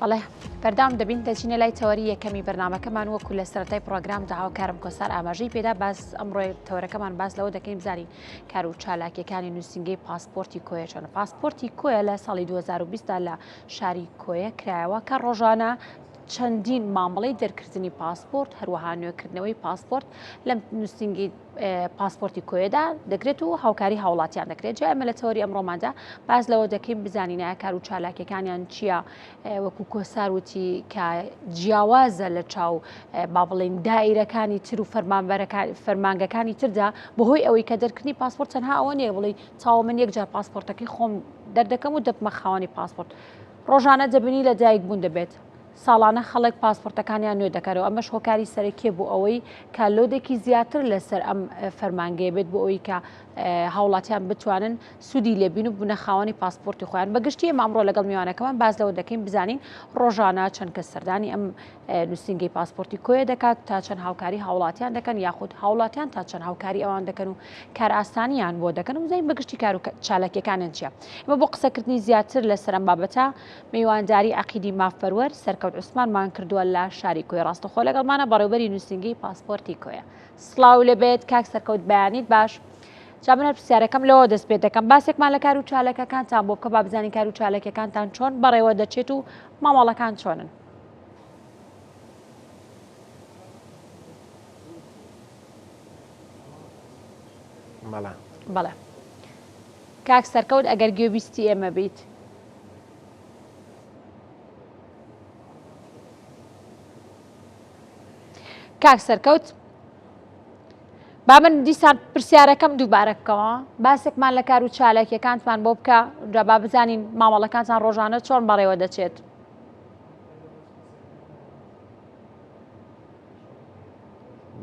بەڵێ بەردام دەبین دەچینە لای تەوەری یەکەمی بەرنامەکەمان وەکو لە سەرەتای پرۆگرام داهاوکارم کۆسار ئاماژەی پێدا باس ئەمڕۆی تەوەرەکەمان باس لەوە دەکەین بزانین کار و چالاکیەکانی نووسنگەی پاسپۆرتی کۆیە چۆنە. پاسپۆرتی کۆیە لە ساڵی 2020دا لە شاری کۆیە کرایەوە کە ڕۆژانە چەندین مامەڵەی دەرکردنی پاسپۆرت هەروەها نوێکردنەوەی پاسپۆرت لە نووسنگی پاسپۆرتی کۆیەدا دەکرێت و هاوکاری هاوڵاتیان دەکرێت. جا ئەمە لە تەوەری ئەمڕۆماندا باز لەوە دەکەین بزانینە کار و چالاکیەکانیان چییە، وەکو کۆسار وتی کە جیاوازە لە چاو با بڵێن دائیرەکانی تر و فەرمانگەکانی تردا بەهۆی ئەوەی کە دەرکردنی پاسپۆرت تەنها ئەوە نیە بڵێ چاوە من یەکجار پاسپۆرتەکەی خۆم دەردەکەم و دەبمە خاوەنی پاسپۆرت. ڕۆژانە دەبنی لە دایک بوون دەبێت، ساڵانە خەڵک پاسپۆرتەکانیان نوێ دەکەرەوە. ئەمەش هۆکاری سەرەکیە بۆ ئەوەی کە لۆدێکی زیاتر لەسەر ئەم فەرمانگەیە بێت بۆ ئەوەی کە هاوڵاتیان بتوانن سوودی لێبین و بنە خاوەنی پاسپۆرتی خۆیان. بەگشتی ئێمە ئەمڕۆ لەگەڵ میوانەکەمان باز لەوە دەکەین بزانین ڕۆژانە چەند کەس سەردانی ئەم نووسنگەی پاسپۆرتی کۆیە دەکات، تا چەند هاوکاری هاوڵاتیان دەکەن، یاخود هاوڵاتیان تا چەند هاوکاری ئەوان دەکەن و کار ئاسانیان بۆ دەکەن و بزانین بەگشتی کار و چالاکیەکانیان چییە. ئێمە بۆ قسەکردنی زیاتر لەسەر ئەم بابەتە میوانداری عەقیدی مافەروەر سەرکەوت عوسمانمان کردووە لە شاری کۆی. ڕاستەخۆ لەگەڵمانە بەڕێوەبەری نووسنگەی پاسپۆرتی کۆیە. سڵاو لەبێت کاک سەرکەوت، بەیانیت باش؟ جا من پرسیارەکەم لەوە دەست پێ دەکەم باسێکمان لە کار و چالاکیەکانتان بۆ بکە با بزانین کار و چالاکیەکانتان چۆن بەڕێوە دەچێت و مامەڵەکان چۆنن. بەڵێ کاک سەرکەوت ئەگەر گوێبیستی ئێمە بیت. کاک سەرکەوت با من دیسان پرسیارەکەم دووبارە بکەوە، باسێکمان لە کار و چالاکیەکانتان بۆ بکە جا با بزانین مامەڵەکانتان ڕۆژانە چۆن بەڕێوە دەچێت.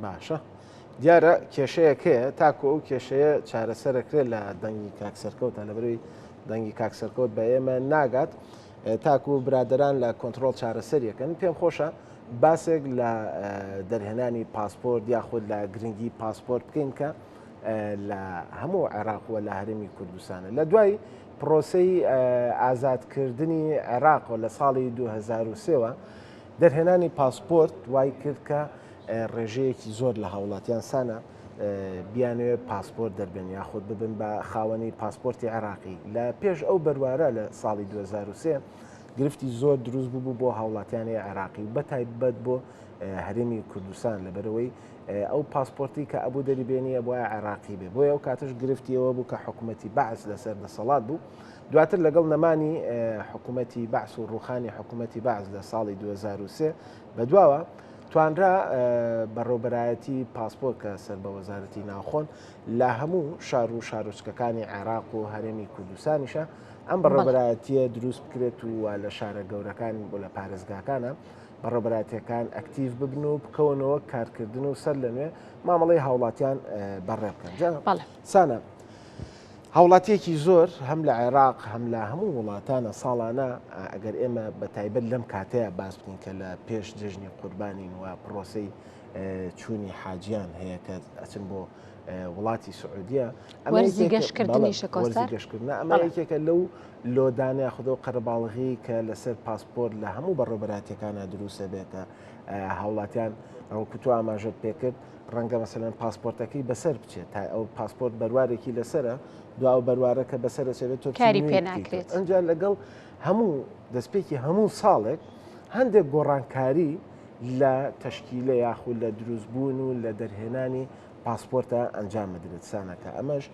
باشە، دیارە کێشەیەکەیە تاکو ئەو کێشەیە چارەسەرەکرێت لە دەنگی کاکسەرکەوتە لەبەروی دەنگی کاکسەرکەوت بە ئێمە ناگات تاکو برادران لە کۆنتترۆل چارەسەریەکەن. پێم خۆشە باسێک لە دەرهێنانی پاسپۆرت یاخود لە گرنگی پاسپۆرت بکەین کە لە هەموو عێراقوە لە هەرێمی کوردستانە. لە دوای پرۆسەی ئازادکردنی عێراقەوە لە ساڵی 2023ەوە دەرهێنانی پاسپۆرت وای کرد کە ڕێژەیەکی زۆر لە هاوڵاتیان سانە بیانوێ پاسپۆرت دەربێن یاخود ببن بە خاوەنی پاسپۆرتی عێراقی. لە پێش ئەو بەروارە لە ساڵی 2023 گرفتی زۆر دروست بوو بۆ هاوڵاتیانی عێراقی و بەتایبەت بۆ هەرێمی کوردستان لەبەرەوەی ئەو پاسپۆرتی کە ئەبوو دەریبێنیە بۆ عێراقی بێ. بۆیە ئەو کاتش گرفتیەوە بوو کە حکوومەتی بەعس لەسەر دەسەڵات بوو. دواتر لەگەڵ نەمانی حکوومەتی بەعس و ڕوخانی حکوومەتی بەعس لە ساڵی 2023 بەدواوە توانرا بەڕێوەبەرایەتی پاسپۆرت کە سەر بە وەزارەتی ناوخۆن لە هەموو شار و شارۆچکەکانی عێراق و هەرێمی کوردستانیشە ئەم بەڕێوەبەرایەتیە دروست بکرێت و لە شارە گەورەکان بۆ لە پارێزگاکانە بەڕێوەبەرایەتیەکان ئەکتیڤ ببن و بکەونەوە کارکردن و سەر لە نوێ مامەڵەی هاوڵاتیان بەڕێ بکەن. سانە هاوڵاتیەکی زۆر هەم لە عێراق هەم لە هەموو وڵاتانە ساڵانە ئەگەر ئێمە بە تایبەت لەم کاتەیە باس بکەین کە لە پێش جژنی قوربانین و پرۆسەی چوونی حاجیان هەیە کە ئەچن بۆ وڵاتی سعودیە وەرزی گەشتکردنیشە کۆسار گەشتکردن ئەمە یەکێکە لەو لۆدانە خودۆ قەرەباڵغی کە لەسەر پاسپۆرت لە هەموو بەڕێوەبەراتیەکانە دروستە بێت کە هاوڵاتیان ڕووکوتو ئاماژەت پێکرد ڕەنگە مەسەلەن پاسپۆرتەکەی بەسەر بچێت تا ئەو پاسپۆرت بەروارێکی لەسرە دو بەروارەکە بەسەر چێت تۆ کاری پێ ناکرێت. ئەنجا لەگەڵ هەموو دەستپێکی هەموو ساڵێک هەندێک گۆڕانکاری لە تەشکیلە یاخود لە دروستبوون و لە دەرهێنانی پاسپۆرتە ئەنجام بدرێت. سانەکە ئەمەش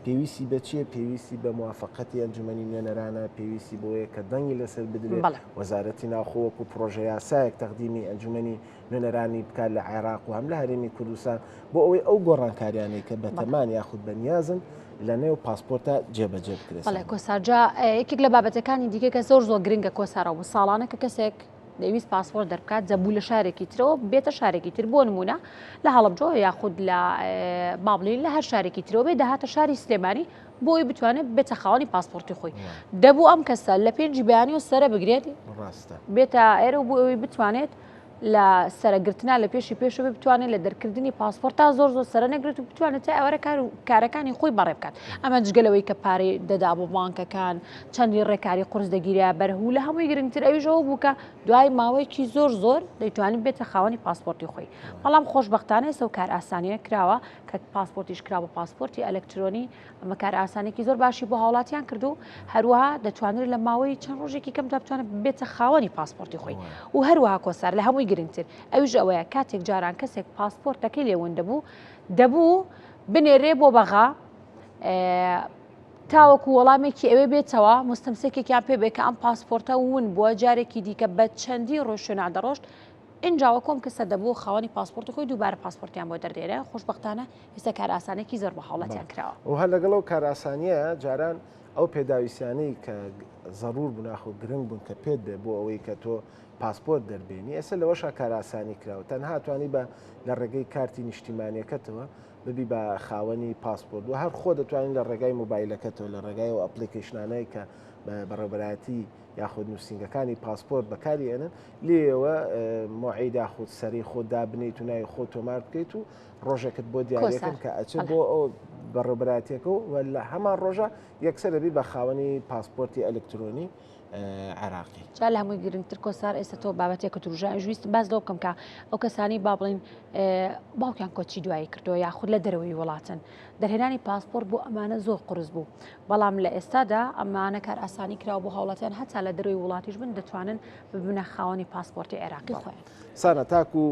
پێویستی بەچیە؟ پێویستی بە موافقەتی ئەنجومەنی نوێنەرانە، پێویستی بۆیە کە دەنگی لەسەر بدرێت وەزارەتی ناوخۆوەک و پرۆژە یاسایەک تەقدیمی ئەنجومەنی نوێنەرانی بکات لە عێراق و هەم لە هەرێمی کوردستان بۆ ئەوەی ئەو گۆڕانکاریانەی کە بەتەمان یاخود بەنیازن لە نێو پاسپۆرتە جێبەجێ بکرێت. بەڵێ کۆسارجا یەکێک لە بابەتەکانی دیکە کە زۆر گرنگە کۆسارەوە بۆ ساڵانە کە کەسێک دەویست پاسپۆرت دەربکات جەبوو لە شارێکی ترەوە بێتە شارێکی تر. بۆ نمونە لە هەڵەبجۆ یاخود لە بابلین لە هەر شارێکی ترەوە بێ داهاتە شاری سلێمانی بۆی بتوانێت بێتە خاوەنی پاسپۆرتی خۆی. دەبوو ئەم کەسە لە پێنج بەیانی و سەرە بگرێت بێتە ئێرە و بۆ ئەوەی بتوانێت لە سەرگرتنا لە پێشەوە بتوانێت لە دەرکردنی پاسپۆرت تا زۆر سەر نەگرێت و بتوانێت تا ئەوەرە کارەکانی خۆی بەڕێ بکات. ئەمە جگەلەوەی کە پارەی دەدا بۆ بانکەکان چەندی ڕێکاری قرس دەگیرە بەرهوو لە هەمووی گرنگتر ئەویژەوە بوو کە دوای ماوەیەکی زۆر دەیتوانین بێتە خاوەنی پاسپۆرتی خۆی. بەڵام خۆشبەختانە ئێستا کار ئاسانیە کراوە کە پاسپۆرتیش کرا بە پاسپۆرتی ئەلکترۆنی ئەمە کار ئاسانێکی زۆر باشی بۆ هاوڵاتیان کردو هەروەها دەتوانێت لە ماوەی چەند ڕۆژێکی کەم بتوانێت بێتە خاوەنی پاسپۆرتی خۆی و هەروەها کۆسار لە هەمووی گرنگتر ئەویش ئەوەیە کاتێک جاران کەسێک پاسپۆرتەکەی لێوەندە دەبوو بنێرێ بۆ بەغا تاوەکو وەڵامێکی ئەوێ بێتەوە مستەمسێکێکیان پێ بێ کە ئەم پاسپۆرتە ون بووە جارێکی دیکە بە چەندی ڕۆژێنا دەڕۆشت اینجاوە کۆم کەسە دەبوو خاوەنی پاسپۆرت خۆی دووبارە پاسپۆرتیان بۆ دەردێرە خۆشبەختانە ئێستا کار ئاسانێکی زۆر بە هاوڵاتیان کراوە و هەر لەگەڵ ئەو کار ئاسانیە جاران ئەو پێداویستیانەی کە زەڕور بوون ناخۆ گرنگ بوون کە پێت بێ بۆ ئەوەی کە تۆ پاسپۆرت دەربێنی ئێستا لەوەشە کار ئاسانی کراوە تەنها توانی بە لە ڕێگەی کارتی نیشتیمانیەکەتەوە ببی بە خاوەنی پاسپۆرت و هەر خۆ دەتوانین لە ڕێگای مۆبایلەکەتەوە لە ڕێگای و ئەپلیکیشنانەی کە بەڕێبەتی یاخود نووسنگەکانی پاسپۆرت بەکارێنن لێەوە مۆعید یاخود سەری خۆ دابنیت و ناوی خۆ تۆمار بکەیت و ڕۆژێکت بۆ دیارەکەن کە ئەچێت بۆ ئەو بەڕێبەتیەکە و لە هەمان ڕۆژە یەکسەر دەبی بە خاوەنی پاسپۆرتی ئەلکترۆنی عراقی جا لە هەمووی گرنگتر کۆسار ئێستا تۆ بابەتێک کەتروژە ژویست باز لەو بکەم کە ئەو کەسانی با بڵین باوکیان کۆچی دوایی کردەوە یاخود لە دەرەوەی وڵاتن دەرهێنانی پاسپۆرت بۆ ئەمانە زۆر قرس بوو بەڵام لە ئێستادا ئەمانە کار ئاسانی کراوە بۆ هاوڵاتیان هەتا لە دەرەوەی وڵاتیش بن دەتوانن ببنە خاوەنی پاسپۆرتی عێراقی خۆیان سانە تاکو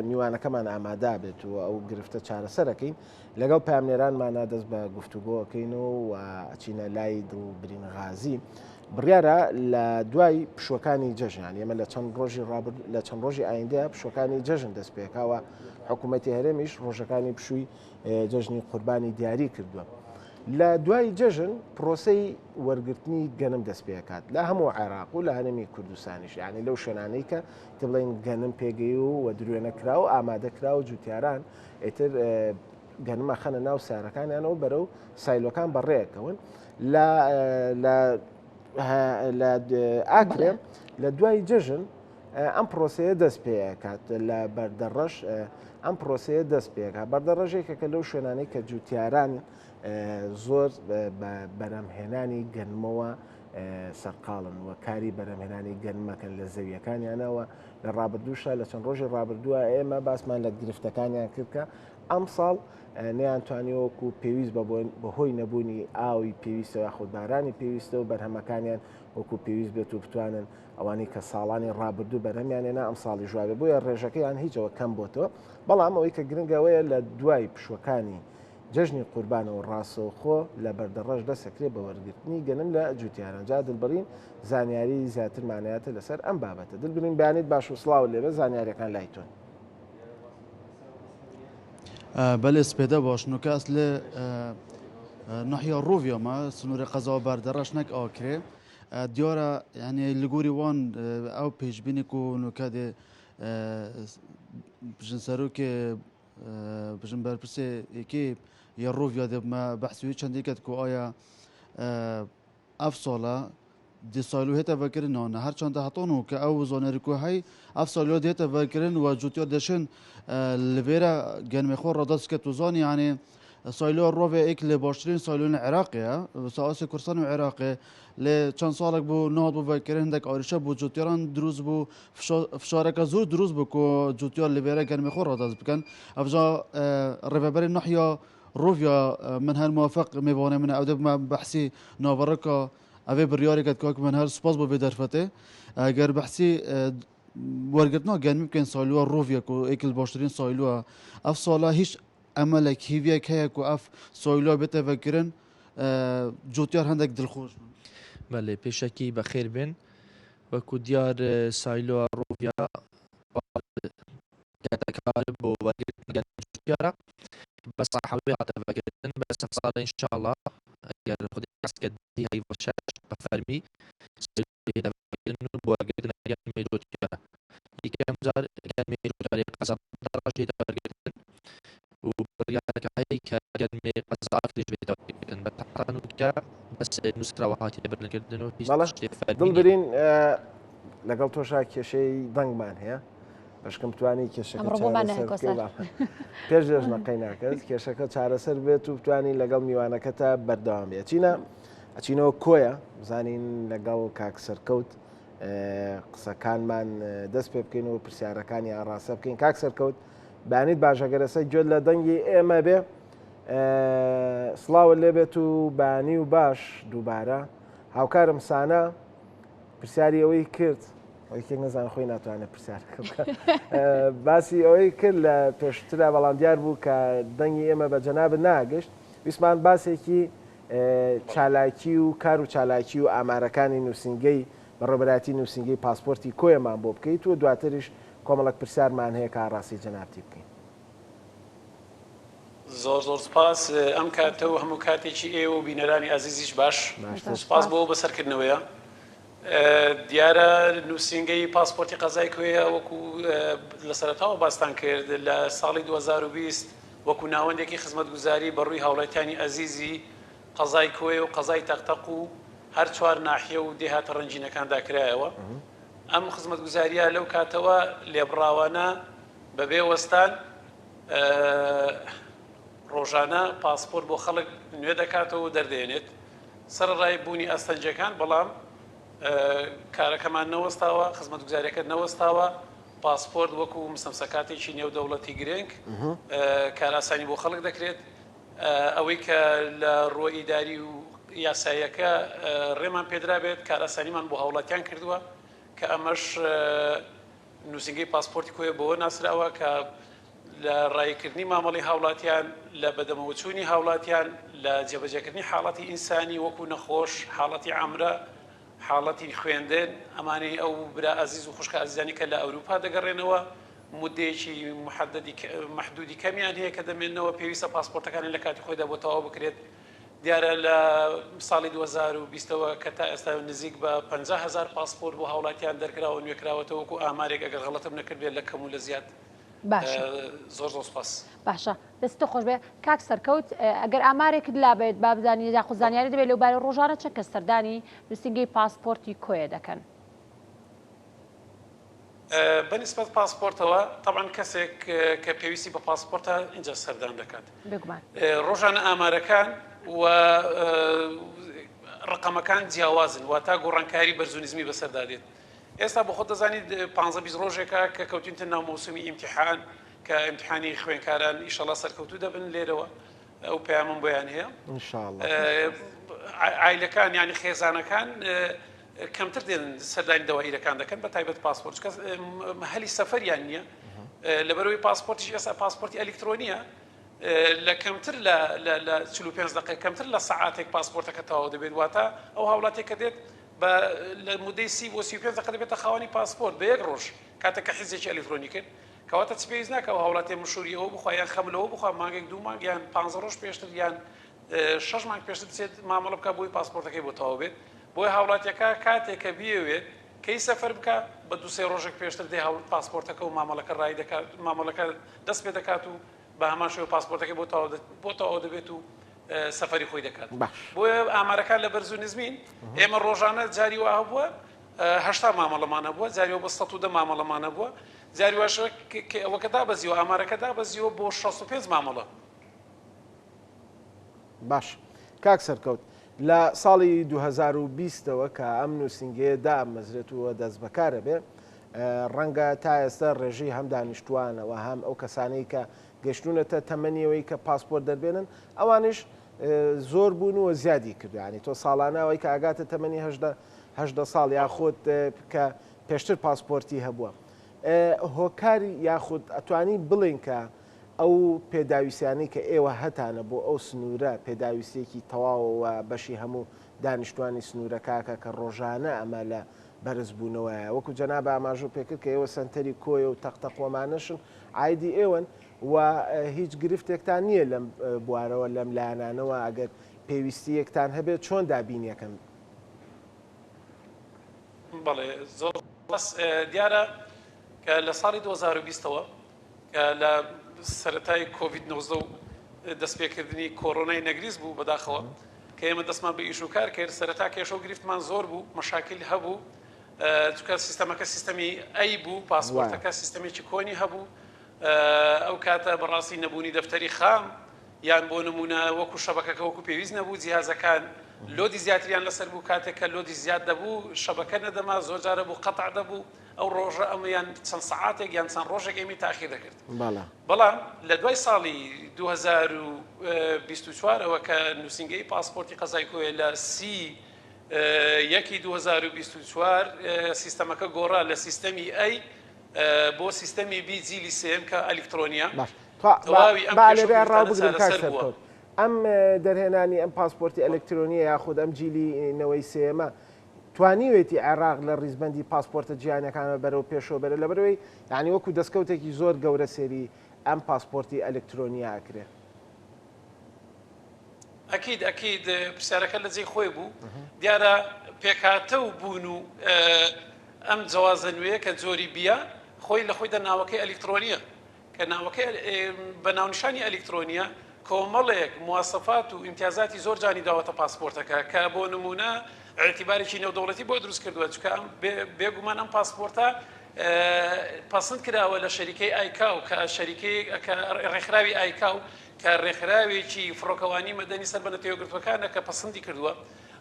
میوانەکەمان ئامادا بێت و ئەو گرفتە چارەسەرەکەین لەگەڵ پامنێرانمانە دەست بە گفتوگۆەکەینەوە و ئەچینە لای دڵبرین غازی بڕیارە لە دوای پشوەکانی جەژنیان ئێمە لە چەند ڕۆژی ئایندەیە پشوەکانی جەژن دەست پێکاوە حکوومەتی هەرێمیش ڕۆژەکانی پشووی جەژنی قوربانی دیاری کردووە لە دوای جەژن پرۆسەی وەرگرتنی گەنم دەست پێکات لە هەموو عێراق و لە هەرێمی کوردستانیش یعنی لەو شوێنانەی کە کە بڵین گەنم پێگەی و درێنەکرا و ئامادەکرا و جوتیاران ئێتر گەنمە خەنە ناو سارەکانیانەوە بەرەو سایلۆکان بەڕێەکەون لە ئاکرێ لە دوای جەژن ئەم پرۆسەیە دەست پێکات لە بەردەڕەش ئەم پرۆسەیە دەست پێکات بەردەڕژێکە کە لەو شوێنانەی کە جوتیاران زۆر بەرەمهێنانی گەنمەوە سەرقاڵن و کاری بەرەمهێنانی گەنمەکەن لە زەویەکانیانەوە لە ڕابردووشە لە چەند ڕۆژی ڕابردووە ئێمە باسمان لە گرفتەکانیان کردکە ئەم ساڵ نەیانتوانیوەکو پێویست بەهۆی نەبوونی ئاوی پێویستە یاخود بارانی پێویستە و بەرهەمەکانیان وەکو پێویست بێت و بتوانن ئەوانەی کە ساڵانی ڕابردوو بەرهەمیانێنا ئەم ساڵی ژوابێ بۆیە ڕێژەکەیان هیچەوە کەم بۆتەوە بەڵام ئەوەی کە گرنگەوەیە لە دوای پشوەکانی جەژنی قوربانەوە ڕاستەوخۆ لە بەردەڕەش دەسەکرێت بە وەرگرتنی گەنم لە جوتیاران جا دڵبڕین زانیاری زیاترمانایەتە لەسەر ئەم بابەتە دڵبرین بیانیت باش و سڵاو لێبە زانیاریەکان لای تۆن بەێ سپێدە باش نوکەس لە نحیا ڕۆڤیەمە سنووری قەزاوە بەردەڕەش نەک ئاکرێ دیارە یعنی لەگوری وان ئەو پێشبینێک و نوکە دێ بژن سەرۆکێ بژن بەرپرسێ یەکێ یا ڕۆڤیا دەبمە بەحسوی چەندێکت کو ئایا ئەف ساڵە دی سایلو هێتە بەکردنەوە هەر چەندە هەتۆن و کە ئەو زۆنەریکو هەی ئەف سالیۆ دێتە بەکردن و جوتیۆ دەشن لەبێرە گەنمێخۆ ڕەدەستکە توزانی یعنی سایلۆ ڕۆڤێ ئێک لە باشترین سایلۆن عێراقیە ساواسی کوردستان و عێراقێ لێ چەند ساڵێک بوو نهات بوو بەکردن هەندێک ئاریشە بوو جوتیاران دروست بوو فشارەکە زۆر دروست بوو کۆ جوتیار لەبێرە گەنمێخۆ ڕەدەست بکەن ئەفجا ڕێڤەبەری نحیا ڕۆڤیا من هەر موافق میوانێ منە ئەو دەبمە بەحسی ناوەڕەکە ئەوێ بڕیارێکت کاک من هەر سپاس بۆ بێ دەرفەتێ ئەگەر بەحسی وەرگرتنەوە گەنمی بکەین سایلووە ڕۆڤیەک و ئێکل باشترین سایلووە ئەف ساڵە هیچ ئەمەلێک هیڤیەک هەیە و ئەف سایلووە بێتە بەکردن جوتیار هەندێک دڵخۆش بن بەڵێ پێشەکی بەخێر بن وەکو دیار سایلووە ڕۆڤیا کار بۆ وەرگرتن گەنم جوتیارە بەس حەوێ هاتە بەکردن بەس ئەم ساڵە ئینشاءڵڵا ئەگەر خودی کەسکردی هەی بەشەش بەفەرمی سایلووە بۆ وەرگرتن گەنمی جوتیارە یەکەم جار گەنمی جوتیاری قەزا دەڕەشی دەوەرگرتن و بڕیارەکە هەیە کە گەنمی قەزا ئاکریش بێتە وەرگرتن بە تەقانوکە بەس نووسراوە هاتی لەبەرکردن و هیچ دڵبرین لەگەڵ تۆشا کێشەی دەنگمان هەیە بەشکەم توانی کێشەکە ئەمڕۆ بۆمان نەهێ کۆسەر. پێش دێژنەقەی ناکەس کێشەکە چارەسەر بێت و بتوانین لەگەڵ میوانەکەتە بەردەوام بێت ئەچینەوە کۆیە بزانین لەگەڵ کاک سەرکەوت قسەکانمان دەست پێ بکەین و پرسیارەکانی ئاڕاستە بکەین. کاک سەرکەوت بانیت باشەگەرەسە گوێت لە دەنگی ئێمە بێ سڵاوت لێبێت و بانی و باش دووبارە هاوکارم سانە پرسیاری ئەوەی کرد ئەوەی نەزان خۆی ناتوانێت پرسیارەکە بکە باسی ئەوەی کرد لە پێشترا بەڵام دیار بوو کە دەنگی ئێمە بە جەنابە ناگەشت ویسمان باسێکی چالاکی و کار و چالاکی و ئامارەکانی نووسنگەی بەڕێبەراتی نووسنگەی پاسپۆرتی کۆیەمان بۆ بکەیت و دواتریش کۆمەڵک پرسیارمان هەیە کە ئاڕاستی جەنابتی بکەین. زۆر زۆر سپاس ئەم کاتە و هەموو کاتێکی ئێوە و بینەرانی ئازیزیش باش سپاس بۆ بەسەرکردنەوەیە. دیارە نووسنگەی پاسپۆرتی قەزای کوێیە وەکو لە سەرەتاوە باستان کرد لە ساڵی 2020 وەکو ناوەندێکی خزمەتگوزاری بەڕووی هاوڵاتیانی ئەزیزی قەزای کوێ و قەزای تەختەق و هەر چوار ناحیە و دێهاتە ڕەنجینەکاندا کرایەوە. ئەم خزمەتگوزاریە لەو کاتەوە لێبڕاوانە بەبێ وەستان ڕۆژانە پاسپۆرت بۆ خەڵک نوێ دەکاتەوە و دەردێنێت سەرڕای بوونی ئەستەنجەکان بەڵام کارەکەمان نەوەستاوە خزمەتگوزاریەکە نەوەستاوە پاسپۆرت وەکو مستەمسەکاتێکی نێودەوڵەتی گرنگ کاراسانی بۆ خەڵک دەکرێت ئەوەی کە لە ڕۆ ئیداری و یاساییەکە ڕێمان پێدرا بێت کاراسانیمان بۆ هاوڵاتیان کردووە کە ئەمەش نووسنگەی پاسپۆرتی کۆیە بەوە ناسراوە کە لە ڕایکردنی مامەڵی هاوڵاتیان لە بەدەمەوەچوونی هاوڵاتیان لە جێبەجێکردنی حاڵەتی ئینسانی وەکو نەخۆش حاڵەتی عامرە حاڵەتی خوێندن ئەمانەی ئەو برا ئازیز و خوشکە ئازیزانی کە لە ئەوروپا دەگەڕێنەوە مدەیەکی محدودی کەمیان هەیە کە دەمێنەوە پێویستە پاسپۆرتەکانی لە کاتی خۆیدا بۆ تەواو بکرێت. دیارە لە ساڵی 2020ەوە کە تا ئێستا نزیک بە 50,000 پاسپۆرت بۆ هاوڵاتیان دەرکراوە نوێکراوەتەوە وەکو ئامارێک ئەگەر غەڵەتم نەکردبێت لە کەم و لە زیاد. زۆر زۆر سپاس. باشە دەستە خۆش بێ کاک سەرکەوت ئەگەر ئامارێکت لابێت با بزانانی داخوزانیاری دەبێت لەو بارە ڕۆژانە چەند کەس سەردانی نووسنگەی پاسپۆرتی کۆیە دەکەن؟ بەنسبەت پاسپۆرتەوە طبعاً کەسێک کە پێویستی بە پاسپۆرتە اینجا سەردان دەکات. ڕۆژانە ئامارەکان و ڕقەمەکان جیاوازن واتە گۆڕانکاری بەرزونیزمی بەسەردادێت. ئێستا بۆ خۆت دەزانیت 15-20 ڕۆژێکە کە کەوتینتە ناو مەوسومی ئیمتیحان کە ئیمتحانی خوێنکاران ئیشەڵا سەرکەوتوو دەبن لێرەوە ئەو پەیامم بۆیان هەیە عایلەکان یانی خێزانەکان کەمتر دێن سەردانی دەواییرەکان دەکەن بە تایبەت پاسپۆرت هەلی سەفەریان نییە لەبەرەوەی پاسپۆرتیش ئێستا پاسپۆرتی ئەلکترۆنیە لە کەمتر لە 45 دقیقە کەمتر لە سەعاتێک پاسپۆرتەکە تەواو دەبێت واتە ئەو هاوڵاتێک کە دێت لە مودەی 30 بۆ 35 دقیقە دەبێتە خاوەنی پاسپۆرت بە یەک ڕۆژ کاتێککە حیزێکی ئەلکترۆنی کرد کەواتە چ پێویست ناکە ئەو هاوڵاتی مشوریەوە بخوا یان خەملەوە بخوا مانگێک 2 مانگ یان 15 ڕۆژ پێشتر یان 6 مانگ پێشتر بچێت مامەڵە بکە بۆی پاسپۆرتەکەی بۆ تەواو بێت بۆی هاوڵاتیەکە کاتێک کە بیەوێت کەی سەفەر بکە بە 2-3 ڕۆژێک پێشتر دێ هاوڵ پاسپۆرتەکە و مامەڵەکە ڕای دەکات مامەڵەکە دەست پێ دەکات و بە هەمان شێوە پاسپۆرتەکەی بۆ تەواو دەبێت و سەفەری خۆی دەکات بۆیە ئامارەکان لە بەرزونیزمین ئێمە ڕۆژانە جاری وا هەبووە 80 مامەڵەمانە بووە جاریەوە بە 110 مامەڵەمانە بووە جاری واشەوە ئەوەکە دابەزیەوە ئامارەکە دابەزیەوە بۆ 65 مامەڵە. باش کاک سەرکەوت لە ساڵی 2020ەوە کە ئەم نووسنگەیە دامەزرێتەوە دەست بەکارە بێ ڕەنگە تا ئێستا ڕێژەی هەم دانیشتوانەوە هەم ئەو کەسانەی کە گەشتونەتە تەمەنیەوەی کە پاسپۆرت دەربێنن ئەوانش زۆر بوون و زیادی کرد ینی تۆ ساڵانەوەی کە ئاگاتە تەمەنی هەژدە ساڵ یاخود کە پێشتر پاسپۆرتی هەبووە هۆکاری یاخود ئەتوانی بڵین کە ئەو پێداویستیانەی کە ئێوە هەتانە بۆ ئەو سنوورە پێداویستێکی تەواوەوە بەشی هەموو دانیشتوانی سنوورەکەکە کە ڕۆژانە ئەمە لە بەرزبوونەوەیە وەکو جەناب ئاماژۆ پێکرد کە ئێوە سنتەری کۆیە و تەختەقۆمانەشن عیدی ئێوەن و هیچ گرفتێکتان نییە لەم بوارەوە لەم لایەنانەوە ئەگەر پێویستیەکتان هەبێت چۆن دابینیەکەن؟ بەڵێ زۆر دیارە کە لە ساڵی 2020ەوە کە لە سەرەتای کۆڤید-19 دەستپێکردنی کۆڕۆنای نەگریز بوو بەداخەوە کە ئێمە دەستمان بە ئیش و کار کرد سەرەتا کێشە و گرفتمان زۆر بوو مەشاکل هەبوو چکە سیستەمەکە سیستەمی ئەی بوو پاسپۆرتەکە سیستەمێکی کۆنی هەبوو ئەو کاتە بەڕاستی نەبوونی دەفتەری خام یان بۆ نمونە وەکو شەبەکەکە وەکو پێویست نەبوو جیهازەکان لۆدی زیاتریان لەسەر بوو کاتێککە لۆدی زیاد دەبوو شەبەکە نەدەما زۆر جارە بوو قەتع دەبوو ئەو ڕۆژە ئەمەیان چەند سەعاتێک یان چەند ڕۆژێک ئێمە تاخیر دەکرد بەڵام لە دوای ساڵی 2024ەوە کە نووسنگەی پاسپۆرتی قەزای کۆیە لە یەکی 2024 سیستەمەکە گۆڕا لە سیستەمی ئەی بۆ سیستەمی بی جیلی سێم کە ئەلکترۆنیا ئەم دەرهێنانی ئەم پاسپۆرتی ئەلکترۆنیە یاخود ئەم جیلینەوەی سێمە توانیوێتی عێراق لە ڕیزبەندی پاسپۆرتە جیهانەکانە بەرەو پێشەوە بەرە لە بەرەوەی یعنی وەکو دەستکەوتێکی زۆر گەورە سێری ئەم پاسپۆرتی ئەلکترۆنیا ئەکرێ ئەکید پرسیارەکە لە جێی خۆی بوو دیارە پێکاتە و بوون و ئەم جوازە نوێ کە جۆری بیە خۆی لە خۆی دەناوەکەی ئەلکترۆنیە کە ناوەکەی بە ناونیشانی ئەلکترۆنیە کۆمەڵێک مواسەفات و ئیمتیازاتی زۆر جانی داوەتە پاسپۆرتەکە کە بۆ نمونە ئەعتیبارێکی نێودەوڵەتی بۆ دروست کردووە چکە بێگومان ئەم پاسپۆرتە پەسەند کراوە لە شەریکەی ئایکاو کە شەریکەی ڕێکخراوی ئایکاو کە ڕێکخراوێکی فڕۆکەوانی مەدەنی سەر بە نەتەوەگرتوەکانە کە پەسەندی کردووە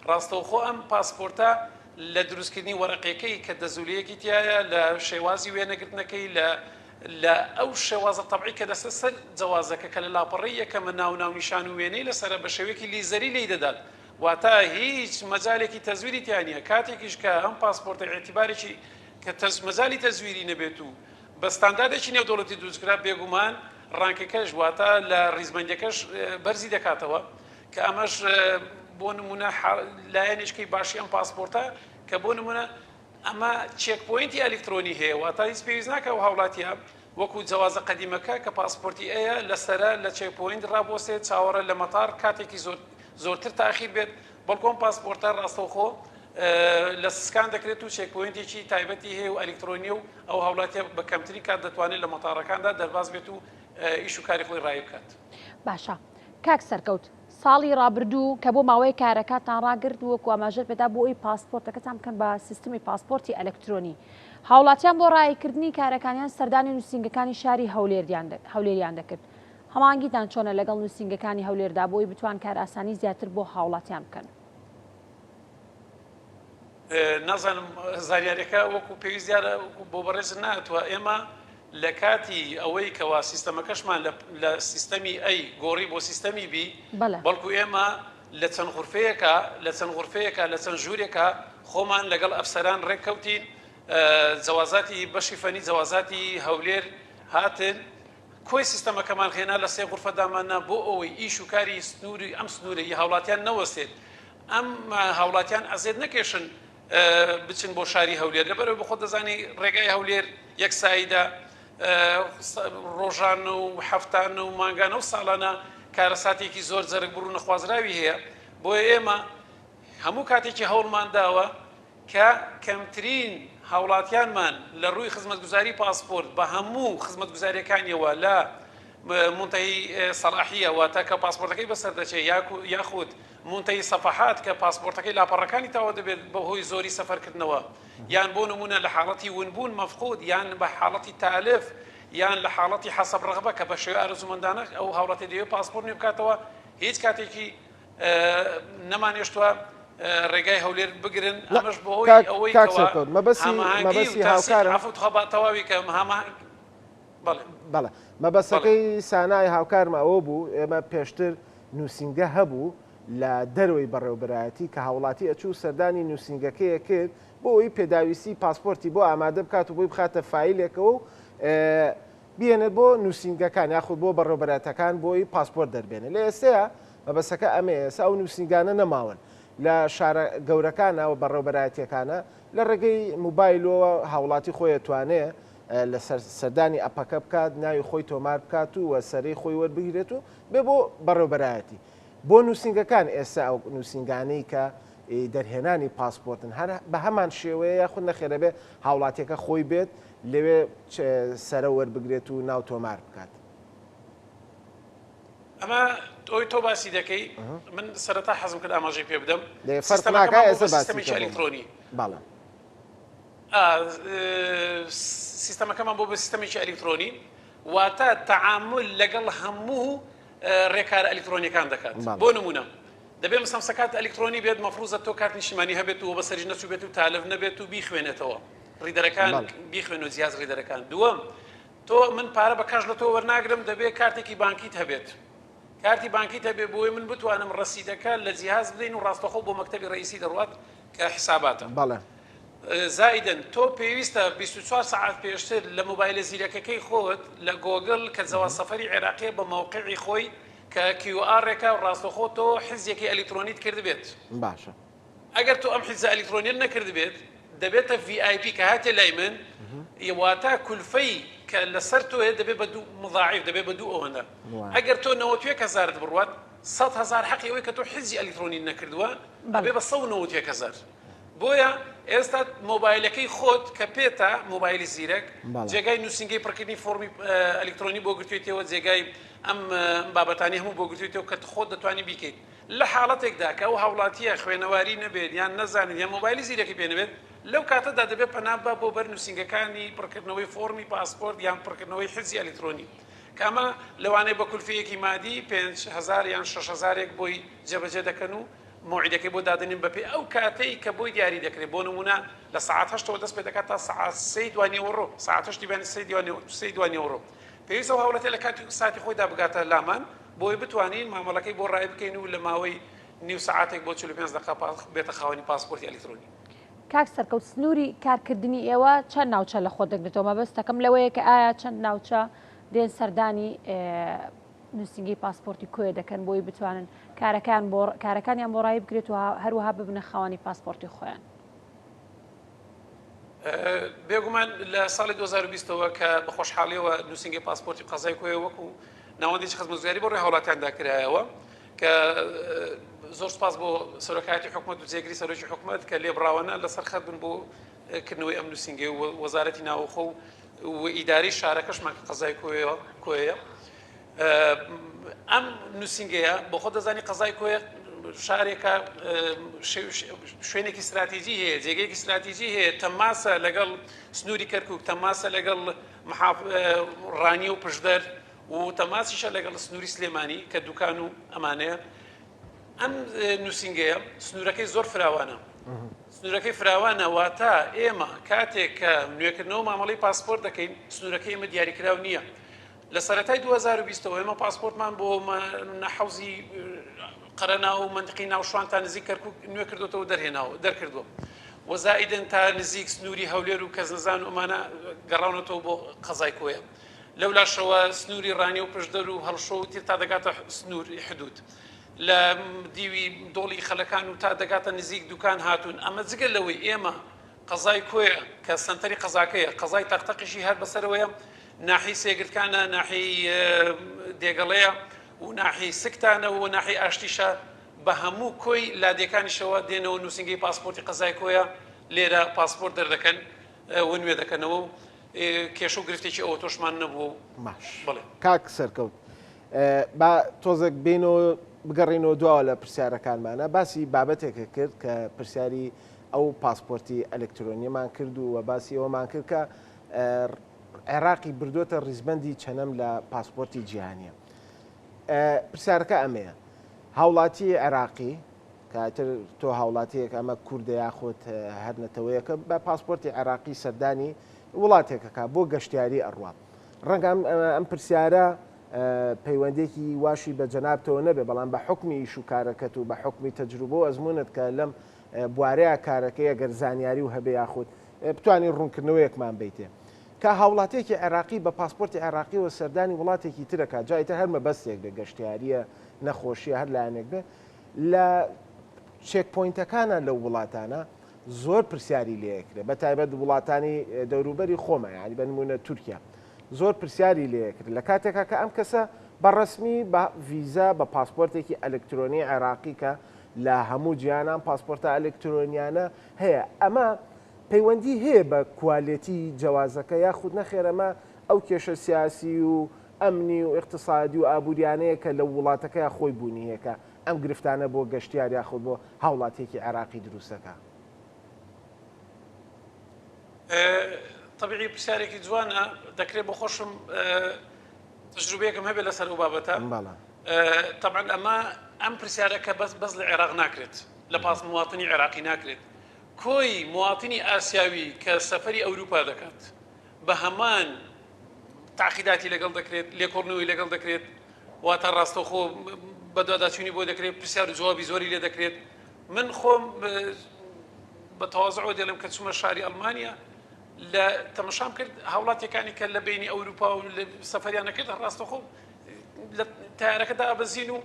ڕاستەوخۆ ئەم پاسپۆرتە لە دروستکردنی وەرەقەکەی کە دەزولیەکی تایە لە شێوازی وێنەگرتنەکەی لە ئەو شێوازە تەبعی کە دەسە سەر جوازەکە کە لە لاپەڕی یەکەمە ناونیشان و وێنەی لەسرە بە شێوەیەکی لیزەری لی دەدات واتە هیچ مەجالێکی تەزویری تیانە کاتێکیش کە ئەم پاسپۆرتە ئێعتیبارێکی کە مەجای تەزویری نەبێت و بە ستانداردێکی نێودەوڵەتی دروستکرا بێگومان ڕانکەکەش واتە لە ڕیزبەندەکەش بەرزی دەکاتەوە کە ئەمەش بۆ نمونە لایەنێشکەی باشی ئەم پاسپۆرتە کە بۆ نمونە ئەمە چێکپۆینتی ئەلکترۆنی هەیە واتە هیچ پێویست ناکە و هاوڵاتیە وەکو جوازە قەدیمەکە کە پاسپۆرتی ئەیە لەسرە لە چێکپۆینت ڕابۆسێت چاوەڕە لە مەتار کاتێکی زۆرتر تاخیر بێت بەڵکۆم پاسپۆرتە ڕاستەوخۆ لە سکان دەکرێت و چێکپۆینتێکی تایبەتی هەیە و ئەلکترۆنی و ئەو هاوڵاتیە بە کەمترین کات دەتوانێت لە مەتارەکاندا دەرباز بێت و ئیش و کاری خۆی ڕای بکات باشە کاک سەرکەوت ساڵی ڕابردوو کە بۆ ماوەی کارەکەتان ڕاگرت وەکو ئاماژەت پێدا بۆ ئەوی پاسپۆرتەکەتان بکەن بە سیستمی پاسپۆرتی ئەلکترۆنی هاوڵاتیان بۆ ڕایکردنی کارەکانیان سەردانی نووسنگەکانی شاری هەولێریان دەکرد هەمانگیتان چۆنە لەگەڵ نووسنگەکانی هەولێردا بۆی بتوان کار ئاسانی زیاتر بۆ هاوڵاتیان بکەن نازانم زانیاریەکە وەکو پێویست دیارە بۆ بەڕێز ناتوە ئێمە لە کاتی ئەوەی کەوا سیستەمەکەشمان لە سیستەمی ئەی گۆڕی بۆ سیستەمی بی بەڵکو ئێمە لە چەند غورفەیەکە لە چەند ژوورێکە خۆمان لەگەڵ ئەفسەران ڕێککەوتین جوازاتی بەشی فەنی جوازاتی هەولێر هاتن کۆی سیستەمەکەمان خێنا لە سێ غورفەدامانە بۆ ئەوەی ئیش و کاری سنووری ئەم سنوورەی هاوڵاتیان نەوەستێت ئەم هاوڵاتیان ئەزێت نەکێشن بچن بۆ شاری هەولێر لەبەرەوە بە خۆ دەزانی ڕێگای هەولێر یەک سایدا ڕۆژان و هەفتانە و مانگانە و ساڵانە کارەساتێکی زۆر جەرگ بڕوو نەخوازراوی هەیە بۆیە ئێمە هەموو کاتێکی هەوڵمان داوە کە کەمترین هاوڵاتیانمان لە ڕووی خزمەتگوزاری پاسپۆرت بە هەموو خزمەتگوزاریەکانیەوە لە منتهی سەلاحیە واتە کە پاسپۆرتەکەی بەسەر دەچێت یاخود منتهی سەفەحات کە پاسپۆرتەکەی لاپەڕەکانی تاوا دەبێت بەهۆی زۆری سەفەرکردنەوە یان بۆ نمونە لە حاڵەتی ونبوون مەفقود یان بە حاڵەتی تالف یان لە حاڵەتی حەسەب ڕغبە کە بە شێوەی ئارزومەندانە ئەو هاوڵاتی دەوێت پاسپۆرت نوێ بکاتەوە هیچ کاتێکی نەمانێشتووە ڕێگای هەولێر بگرن ئەمەش بۆ ئەوەی تەواوی کە بەڵێ مەبەستەکەی سانای هاوکارمە ئەوە بوو ئێمە پێشتر نووسنگە هەبوو لە دەروی بەڕێوەبەرایەتی کە هاوڵاتی ئەچوو سەردانی نووسنگەکەیە کرد بۆ ئەوی پێداویستی پاسپۆرتی بۆ ئامادە بکات و بۆی بخاتە فایلێکەوە و بێنێت بۆ نووسنگەکان یاخود بۆ بەڕێوەبەرەتەکان بۆی پاسپۆرت دەربێنێت لە ئێستەیە مەبەستەکە ئەمە ئێستا ئەو نووسنگانە نەماون لە شارە گەورەکانەوە بەڕێوەبەرایەتیەکانە لە ڕێگەی موبایلەوە هاوڵاتی خۆی توانێت لە سەردانی ئەپەکە بکات ناوی خۆی تۆمار بکات و سەرەی خۆی وەربگیرێت و بێ بۆ بەڕێوەبەرایەتی بۆ نووسنگەکان ئێستا ئەو نووسنگانەی کە دەرهێنانی پاسپۆرتن هەر بە هەمان شێوەیە یاخود نەخێرە بێ هاوڵاتیەکە خۆی بێت لەوێ سەرە وەربگرێت و ناو تۆمار بکات ئەمە ئەوی تۆ باسی دەکەی من سەرەتا حەزم کرد ئاماژەی پێ بدەم فەرق ناکات ئێستا سیستەمێکی ئەلکترۆنی سیستەمەکەمان بۆ بە سیستەمێکی ئەلکترۆنی واتە تەعامل لەگەڵ هەموو ڕێکارە ئەلکترۆنیەکان دەکات. بۆ نمونە دەبێت مەسەمسەکات ئەلکترۆنی بێت مەفروزە تۆ کارت نیشتیمانی هەبێت و بەسەری نەچوو بێت و تالف نەبێت و بیخوێنێتەوە ڕیدەرەکان بیخوێن و جیاز ڕیدەرەکان. دووەم تۆ من پارە بە کاش لە تۆ وەرناگرم دەبێت کارتێکی بانکیت هەبێت. کارتی بانکیت هەبێت بۆی من بتوانم ڕەسیدەکە لە جیهاز بدەین و ڕاستەخۆ بۆ مەکتەبی ڕئیسی دەڕوات کە حساباتە. زائدن تۆ پێویستە 24 ساعت پێشتر لە مۆبایلە زیرەکەکەی خۆت لە گۆگل کە جەواز سەفەری عێراقی بە موقعی خۆی کە QR-ێکە و ڕاستەخۆ تۆ حیزێکی ئەلکترۆنیت کرد بێت. باشە. ئەگەر تۆ ئەم حیزە ئەلکترۆنیت نەکرد بێت دەبێتە VIP کە هاتێ لای من واتە کولفەی کە لەسەر تۆیە دەبێت بە دوو مضاعیف دەبێت بە دوو ئەوەندە. ئەگەر تۆ 91,000 بڕوات 100,000 حەقی ئەوەی کە تۆ حیزی ئەلکترۆنی نەکردووە دەبێت بە 191,000. بۆیە ئێستا مۆبایلەکەی خۆت کە پێتە مۆبایلی زیرەک جێگای نووسنگی پڕکردنی فۆرمی ئەلکترۆنی بۆ گرتوێتەوە جێگای ئەم بابەتانی هەموو بۆ گرتوێتەوە کە خۆت دەتوانانی بیکەیت لە حاڵەتێکدا کە ئەو هاوڵاتیە خوێنەواری نەبێت یان نەزانێت یان مۆبایلی زیرەکی پێ نەبێت لەو کاتەدا دەبێت پەنابا بۆ بەر نووسنگەکانی پڕکردنەوەی فۆرمی پاسپۆرت یان پڕکردنەوەی حیزی ئەلکترۆنی کامە لەوانەیە بە کولفەیەکی مادی 5,000 یان 6,000 بۆی جێبەجێ دەکەن و موعدەکەی بۆ دادنین بەپێ ئەو کاتەی کە بۆی دیاری دەکرێت بۆ نمونە لە ساعت 8 دەست پێ دەکات تا ساعت 3 دوانیەوەڕۆ ساعت 8 بێنە 3 دوانیەوەڕۆ پێویستە هەوڵەتێ لە کاتی ساعتی خۆیدا بگاتە لامان بۆی بتوانین مامەڵەکەی بۆ ڕای بکەین و لە ماوەی نیو ساعتێک بۆ 45 دقیقە بێتە خاوەنی پاسپۆرتی ئەلکترۆنی. کاک سەرکەوت سنووری کارکردنی ئێوە چەند ناوچە لە خۆ دەگرێتەوە مەبەستەکەم لەوەیە کە ئایا چەند ناوچە دێن سەردانی نووسنگی پاسپۆرتی کۆیە دەکەن بۆی بتوانن کارەکانیان بۆ ڕای بگرێت و هەروەها ببنە خاوەنی پاسپۆرتی خۆیان. بێگومان لە ساڵی 2020ەوە کە بە خۆشحاڵیەوە نووسنگی پاسپۆرتی قەزای کۆیە وەکو ناوەندێکی خزمەتگوزاری بۆ ڕێ هاوڵاتیاندا کرایەوە کە زۆر سپاس بۆ سەرۆکایەتی حکوومەت و جێگری سەرۆکی حکوومەت کە لێبڕاوانە لەسەر خەت بن بۆ کردنەوەی ئەم نووسنگی و وەزارەتی ناوخۆ و ئیداری شارەکەشمان کە قەزای کۆیە ئەم نووسنگەیە بۆ خۆ دەزانی قەزای کۆیە شارێکە شوێنێکی استراتیژی هەیە جێگەیەکی استراتیژی هەیە تەماسە لەگەڵ سنووری کەرکووک تەماسە لەگەڵ ڕانی و پشدەر و تەماسیشە لەگەڵ سنووری سلێمانی کە دوکان و ئەمانەیە ئەم نووسنگەیە سنوورەکەی زۆر فراوانە سنوورەکەی فراوانە واتە ئێمە کاتێک کە نوێکردنەوە مامەڵەی پاسپۆرت دەکەین سنوورەکەی ئێمە دیاریکراو نییە لە سەرەتای 2020ەوە ئێمە پاسپۆرتمان بۆ نەحەوزی قەرەنا و منطقی ناوشوان تا نزیک کەرکووک نوێ کردوتەوە دەرکردووە وەزائیدن تا نزیک سنووری هەولێر و کەزنزان و ئەمانە گەڕاونەتەوە بۆ قەزای کۆیە لەولاشەوە سنووری ڕانی و پشدەر و هەڵشۆ و تیر تا دەگاتە سنووری حدود لە دیوی دۆڵی خەلەکان و تا دەگاتە نزیک دوکان هاتوون ئەمە جگە لەوەی ئێمە قەزای کۆیە کە سنتەری قەزاکەیە قەزای تەقتەقیشی هەر بەسەرەوەیە ناحی سێگرتکانە ناحی دێگەڵەیە و ناحی سکتانە و ناحی ئاشتیشە بە هەموو کۆی لادێکانیشەوە دێنەوە نووسنگی پاسپۆرتی قەزای کۆیە لێرە پاسپۆرت دەردەکەن و نوێ دەکەنەوە و کێش و گرفتێکی ئەوە تۆشمان نەبوو بڵێ کاک سەرکەوت با تۆزێک بینەوە بگەڕینەوە دواوە لە پرسیارەکانمانە باسی بابەتێکە کرد کە پرسیاری ئەو پاسپۆرتی ئەلکترۆنیمان کرد و باسی ئەومان کرد کە عێراقی بردوۆتە ڕیزبەندی چەنەم لە پاسپۆرتی جیهانیە پرسیارەکە ئەمەیە هاوڵاتی عێراقی کاتر تۆ هاوڵاتیەک ئەمە کوردە یاخۆت هەر نەتەوەیەکە بە پاسپۆرتی عێراقی سەردانی وڵاتێکەکە بۆ گەشتیاری ئەڕوا ڕەنگە ئەم پرسیارە پەیوەندێکی واشی بە جەنابتەوە نەبێ بەڵام بە حکمی ئیش و کارەکەت و بە حکمی تەجروبە و ئەزمونت کە لەم بوارەیە کارەکەی ئەگەر زانیاری و هەبێ یاخۆت بتوانین ڕوونکردنەوەیەکمان بیتێ کە هاوڵاتێکی عێراقی بە پاسپۆرتی عێراقی و سەردانی وڵاتێکی ترەکە جایتە هەر مەبەستێک بێ گەشتیاریە نەخۆشیە هەر لایەنێک بێ لە چێکپۆینتەکانە لەو وڵاتانە زۆر پرسیاری لێکرێ بە تایبەت وڵاتانی دەوروبەری خۆمە یعنی بە نمونە تورکیا زۆر پرسیاری لێکرد لە کاتێکە کە ئەم کەسە بەڕسمی بە ڤیزا بە پاسپۆرتێکی ئەلکترۆنی عێراقی کە لە هەموو جیهانان پاسپۆرتە ئەلکترۆنیانە هەیە ئەمە پەیوەندی هەیە بە کوالێتی جیازەکە یاخود نەخێرەمە ئەو کێشە سیاسی و ئەمنی و اقتصادی و ئابوووریانەیە کە لە وڵاتەکەی خۆی بوونیەکە ئەم گرفتانە بۆ گەشتیار یاخود بۆ هاوڵاتێکی عێراقی دروستەکە طبيعي پرسیارێکی جوانە دەکرێت بۆ خۆشم تجروبەیەکم هەبێت لەسەر ئەو بابەتە طبعا ئەم پرسیارەکە بەس لە عێراق ناکرێت لە پاس مواطنی عێراقی ناکرێت کۆی مواطنی ئاسیاوی کە سەفەری ئەوروپا دەکات بە هەمان تاقیداتی لەگەڵ دەکرێت لێکۆڕنەوەی لەگەڵ دەکرێت واتە ڕاستەوخۆ بەدواداچوونی بۆ دەکرێت پرسیار و جوابی زۆری لێ دەکرێت من خۆم بە تەواضع دێڵم کە چوومە شاری ئەڵمانیا لە تەمەشام کرد هاوڵاتیەکانی کە لە بینی ئەوروپا و سەفەریان نەکرد ڕاستەخۆ لە تایارەکەدا ئەبەزین و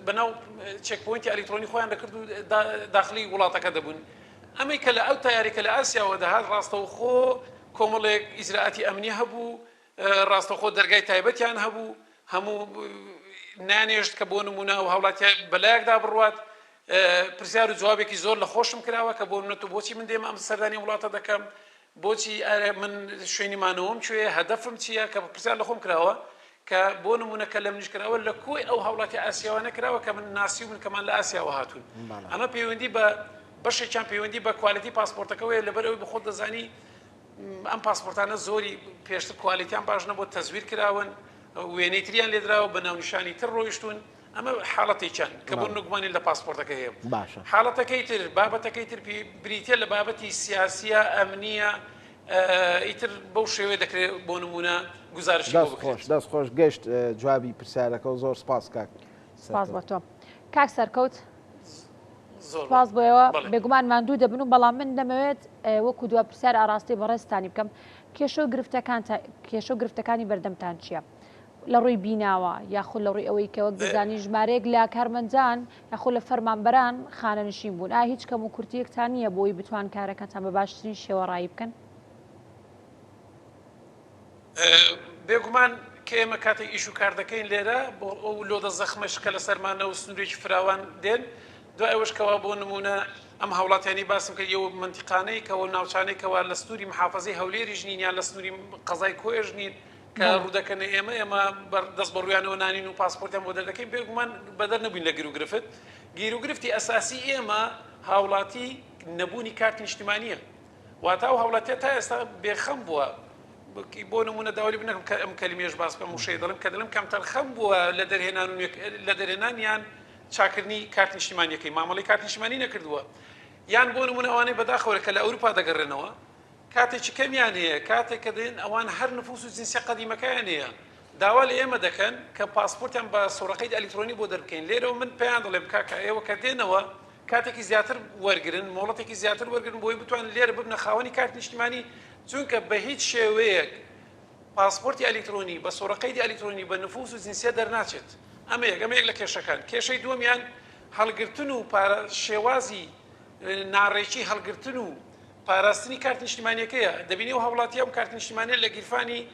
بەناو چێکپۆینتی ئەلیکترۆنی خۆیان دەکرد و داخلی وڵاتەکە دەبوون ئەمەی کە لە ئەو تایاریکە لە ئاسیاوە دەهات ڕاستەوخۆ کۆمەڵێک ئیجراعاتی ئەمنی هەبوو ڕاستەخۆ دەرگای تایبەتیان هەبوو هەموو نانێشت کە بۆ نمونە و هاوڵاتی بەلایەکدا بڕوات پرسیار و جوابێکی زۆر لە خۆشم کراوە کە بۆ منەت و بۆچی من دێمە ئەم سەردانی وڵاتە دەکەم بۆچی من شوێنی مانەوەم کوێ هەدەفم چییە کە پرسیار لە خۆم کراوە کە بۆ نمونەکە لە منیش کراوە لە کۆی ئەو هاوڵاتی ئاسیاوە نەکراوە کە من ناسی و من کەمان لە ئاسیاوە هاتوون ئەمە پەیوەندی بە بەشێکیان پەیوەندی بە کوالیتی پاسپۆرتەکەوەیە لەبەر ئەوەی بەخۆت دەزانی ئەم پاسپۆرتانە زۆری پێشتر کوالیتیان باش نەبوو تەزویر کراون وێنەی تریان لێدراوە بە ناونیشانی تر ڕۆیشتون ئەمە حاڵەتێکیان کە بۆ نگومانی لە پاسپۆرتەکە هەیە حاڵەتەکەی تر بابەتەکەی تر بریتە لە بابەتی سیاسیە ئەمنیە ئیتر بەو شێوەیە دەکرێت بۆ نمونە گزارشی دەست خۆش گەشت جوابی پرسیارەکە و زۆر سپاس کاک سپاس بۆ تۆ کاک سەرکەوت سپاس بۆەوە بێگومان ماندوو دەبن و بەڵام من دەمەوێت وەکو دووە پرسیار ئاراستی بەڕێستانی بکەم کێشە و گرفتەکانی بەردەمتان چییە؟ لە ڕووی بیناوە یاخود لە ڕووی ئەوەی کەوە بزانی ژمارەیەک لە کارمەنجان یاخود لە فەرمانبەران خانەنشین بوون هیچ کەم و کورتیەکتان نییە بۆی بتوان کارەکەتان بە باشترین شێوە ڕایی بکەن؟ بێگومان کە ئێمە کاتێک ئیش و کار دەکەین لێرە بۆ ئەو لۆدە زەخمەش کە لە سەرمانە و سنوورێکی فراوان دێن دوای ئەوەش کەوا بۆ نمونە ئەم هاوڵاتیانی باسم کرد ئەو منتیقانەی کەەوە ناوچانەی کەوا لە سنووری محافەزەی هەولێری ژنین یان لە سنووری قەزای کۆی ژنین کە ڕوودەکەنە ئێمە دەست بەڕویانەوە نانین و پاسپۆرتیان بۆ دەردەکەین بێگومان بەدەر نەبووین لە گیر و گرفت گیر و گرفتی ئەساسی ئێمە هاوڵاتی نەبوونی کارتی نیشتیمانیە واتە ئەو هاوڵاتیە تا ئێستا بێخەم بووە بۆ نمونە داوای بنەکەم کە ئەم کەلیمێش باس بکەم وشەی دەڵم کە دەڵم کەم تەرخەم بووە لە دەرهێنانیان چاکردنی کارتی نیشتیمانیەکەی مامەڵی کارتی نیشتیمانی نەکردووە یان بۆ نمونە ئەوانەی بەداخەوە کە لە ئەوروپا دەگەڕێنەوە کاتێکی کەمیان هەیە کاتێک کە دێن ئەوان هەر نفوس و جنسیە قەدیمەکەیان هەیە داوا لە ئێمە دەکەن کە پاسپۆرتیان بە سۆڕەکەی ئەلیکترۆنی بۆ دەربکەین لێرەوە من پێیان دەڵێم کاکە ئێوە کە دێنەوە کاتێکی زیاتر وەرگرن مۆڵەتێکی زیاتر وەرگرن بۆی بتوان لێرە ببنە خاوەنی کارت نیشتیمانی چونکە بە هیچ شێوەیەک پاسپۆرتی ئەلیکترۆنی بە سۆڕەکەی ئەلیکترۆنی بە نفوس و جنسیە دەرناچێت ئەمە یەک لە کێشەکان کێشەی دووەمیان هەڵگرتن و شێوازی ناڕێکی هەڵگرتن و پاراستنی کارت نیشتیمانیەکەیە دەبینی و هەوڵاتی ئەم کارت نیشتیمانیە لە گیرفانی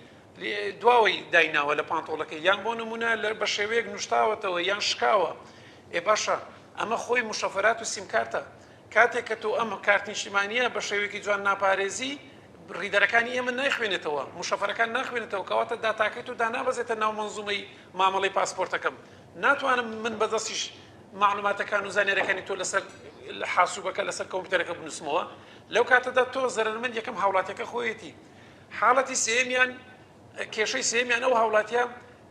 دواوەی دایناوە لە پانتۆڵەکەی یان بۆ نمونە بە شێوەیەک نوشتاوەتەوە یان شکاوە باشە ئەمە خۆی مشەفەرات و سیمکارتە کاتێک کە تۆ ئەم کارت نیشتیمانیە بە شێوەیەکی جوان ناپارێزی ڕیدەرەکانی ئێمە ناخوێنێتەوە مشەفەرەکان ناخوێنێتەوە کەواتە داتاکەیت و دانابەزێتە ناو مەنزومەی مامەڵەی پاسپۆرتەکەم ناتوانم من بەدەستیش معلوماتەکان و زانێرەکانی تۆ لەسەر حاسوبەکە لەسەر کۆمپیوتەرەکە بنووسمەوە لەو کاتەدا تۆ زەرمەند یەکەم هاوڵاتیەکە خۆیەتی حاڵەتی سێمیان کێشەی سێمیان ئەو هاوڵاتیە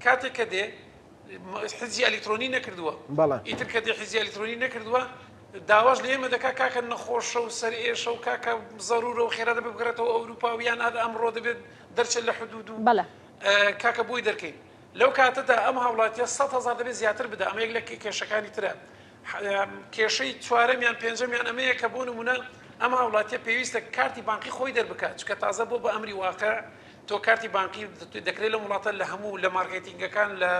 کاتێک کە دێ حزی ئەلیکترۆنی نەکردووە ئیتر کە دێ حزی ئەلیکترۆنی نەکردووە داواش لە ئێمە دەکا کاکە نەخۆشە و سەر ئێشە و کاکە زەرورە و خێرا دەبێت بگرێتەوە ئەوروپاویان هذا ئەمڕۆ دەبێت دەرچێت لە حدود و کاکە بۆی دەرکەین لەو کاتەدا ئەم هاوڵاتیە 100,000 دەبێت زیاتر بدە ئەمە یەک لە کێشەکانی ترە کێشەی چوارەمیان پێنجەمیان ئەمەیە کە بۆ نمونە ئەم هاوڵاتیە پێویستە کارتی بانقی خۆی دەربکات چکە تازە بۆ بە ئەمری واقع تۆ کارتی بانقی دەکرێت لە وڵاتە لە هەموو لە مارکێتینگەکان لە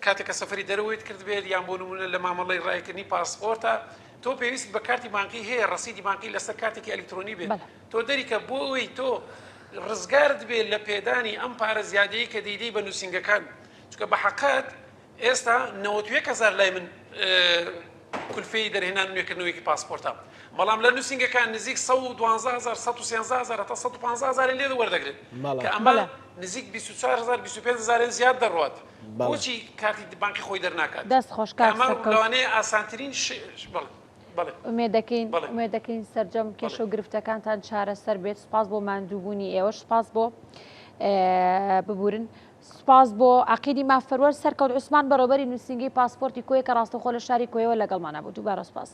کاتێکە سەفەری دەرەوەیت کرد بێت یان بۆ نمونە لە مامەڵەی ڕایکردنی پاسپۆرتە تۆ پێویست بە کارتی بانقی هەیە ڕەسیدی بانقی لەسەر کاتێکی ئەلیکترۆنی بێت تۆ دەریکە بۆ ئەوەی تۆ ڕزگارت بێت لە پێدانی ئەم پارە زیادەیە کە دەیدەی بە نووسنگەکان چکە بە حەقات ئێستا 91,000 لای من کولفەی دەرهێنان نوێکردنەوەیکی پاسپۆرتە بەڵام لە نووسنگەکان نزیک 112,000 113,000 تا 150,000 لێ وەردەگرێت کە ئەمە نزیک 24,000 25,000 زیاد دەڕوات بۆچی کارتی بانقی خۆی دەرناکات دەست خۆش ئەمە لەوانەیە ئاسانترین ئومێدەکەین سەرجەم کێشە و گرفتەکانتان چارەسەر بێت. سپاس بۆ ماندووبوونی ئێوەش، سپاس بۆ ببورن، سپاس بۆ عەقیدی مافەروەر سەرکەوت عوسمان بەڕێوەبەری نووسینگەی پاسپۆرتی کۆیە کە ڕاستەوخۆ لە شاری کۆیەوە لەگەڵمانە بوو. دووبارە سپاس.